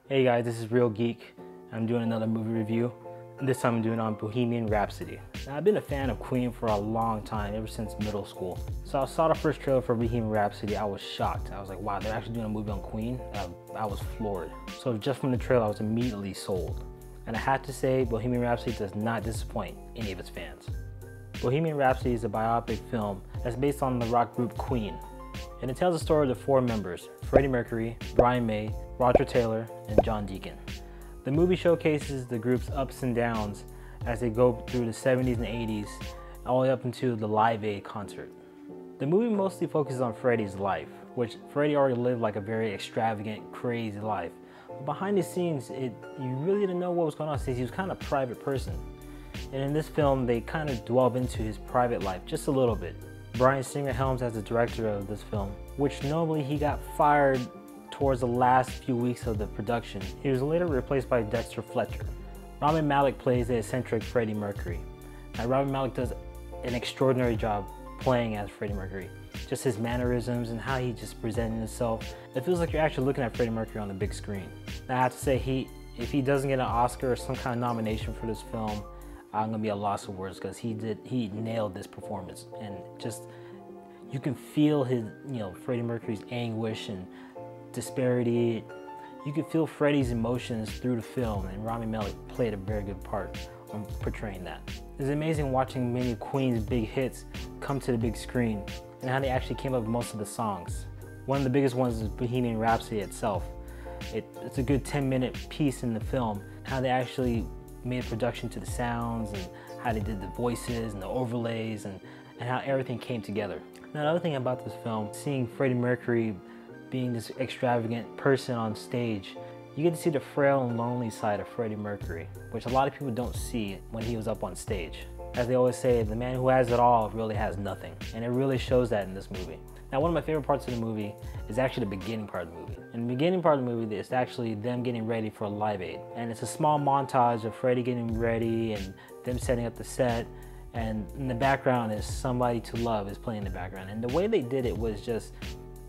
Hey guys, this is Real Geek. I'm doing another movie review. This time I'm doing it on Bohemian Rhapsody. Now, I've been a fan of Queen for a long time, ever since middle school. So I saw the first trailer for Bohemian Rhapsody, I was shocked. I was like, wow, they're actually doing a movie on Queen? I was floored. So just from the trailer, I was immediately sold. And I have to say, Bohemian Rhapsody does not disappoint any of its fans. Bohemian Rhapsody is a biopic film that's based on the rock group Queen. And it tells the story of the four members, Freddie Mercury, Brian May, Roger Taylor, and John Deacon. The movie showcases the group's ups and downs as they go through the 70s and 80s, all the way up into the Live Aid concert. The movie mostly focuses on Freddie's life, which Freddie already lived like a very extravagant, crazy life. But behind the scenes, you really didn't know what was going on since he was kind of a private person. And in this film, they kind of delve into his private life just a little bit. Bryan Singer Helms as the director of this film, which normally he got fired towards the last few weeks of the production. He was later replaced by Dexter Fletcher. Rami Malek plays the eccentric Freddie Mercury. Now, Rami Malek does an extraordinary job playing as Freddie Mercury. Just his mannerisms and how he just presented himself. It feels like you're actually looking at Freddie Mercury on the big screen. Now, I have to say, if he doesn't get an Oscar or some kind of nomination for this film, I'm gonna be a loss of words, because he nailed this performance, and just you can feel his, Freddie Mercury's anguish and disparity. You can feel Freddie's emotions through the film, and Rami Malek played a very good part on portraying that. It's amazing watching many of Queen's big hits come to the big screen, and how they actually came up with most of the songs. One of the biggest ones is Bohemian Rhapsody itself. It's a good 10-minute piece in the film, how they actually made production to the sounds, and how they did the voices and the overlays, and how everything came together. Now, the other thing about this film, seeing Freddie Mercury being this extravagant person on stage, you get to see the frail and lonely side of Freddie Mercury, which a lot of people don't see when he was up on stage. As they always say, the man who has it all really has nothing, and it really shows that in this movie. Now, one of my favorite parts of the movie is actually the beginning part of the movie. In the beginning part of the movie, it's actually them getting ready for a Live Aid. And it's a small montage of Freddie getting ready and them setting up the set. And in the background is Somebody to Love is playing in the background. And the way they did it was just,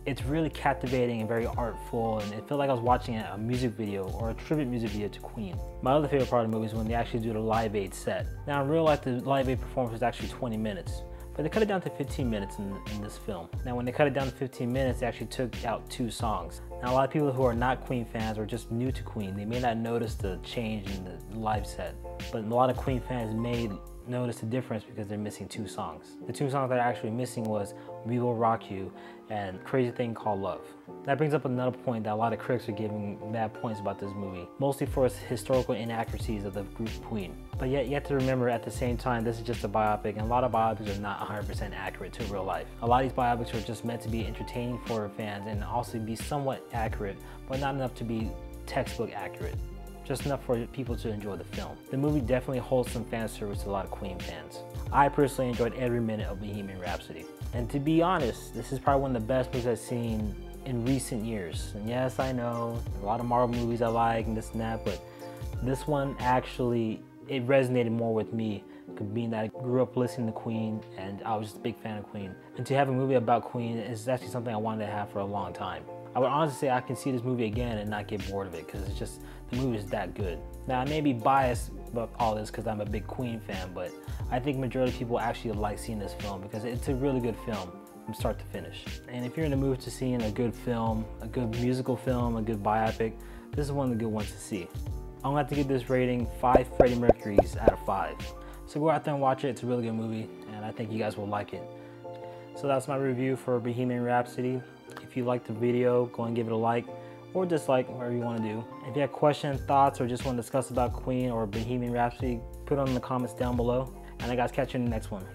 it's really captivating and very artful. And it felt like I was watching a music video or a tribute music video to Queen. My other favorite part of the movie is when they actually do the Live Aid set. Now, in real life, the Live Aid performance was actually 20 minutes. But they cut it down to 15 minutes in this film. Now, when they cut it down to 15 minutes, they actually took out 2 songs. Now, a lot of people who are not Queen fans or just new to Queen, they may not notice the change in the live set. But a lot of Queen fans may notice the difference because they're missing 2 songs. The 2 songs that are actually missing was We Will Rock You and Crazy Thing Called Love. That brings up another point that a lot of critics are giving bad points about this movie, mostly for its historical inaccuracies of the group Queen. But yet you have to remember, at the same time, this is just a biopic, and a lot of biopics are not 100% accurate to real life. A lot of these biopics are just meant to be entertaining for fans and also be somewhat accurate, but not enough to be textbook accurate. Just enough for people to enjoy the film. The movie definitely holds some fan service to a lot of Queen fans. I personally enjoyed every minute of Bohemian Rhapsody. And to be honest, this is probably one of the best movies I've seen in recent years. And yes, I know, a lot of Marvel movies I like and this and that, but this one actually, it resonated more with me, being that I grew up listening to Queen and I was just a big fan of Queen. And to have a movie about Queen is actually something I wanted to have for a long time. I would honestly say I can see this movie again and not get bored of it, because it's just, the movie is that good. Now, I may be biased about all this because I'm a big Queen fan, but I think majority of people actually like seeing this film because it's a really good film from start to finish. And if you're in the mood to seeing a good film, a good musical film, a good biopic, this is one of the good ones to see. I'm gonna have to give this rating 5 Freddie Mercurys out of 5. So go out there and watch it. It's a really good movie, and I think you guys will like it. So that's my review for Bohemian Rhapsody. If you liked the video, go and give it a like or dislike, whatever you want to do. If you have questions, thoughts, or just want to discuss about Queen or Bohemian Rhapsody, put it in the comments down below. And I guys catch you in the next one.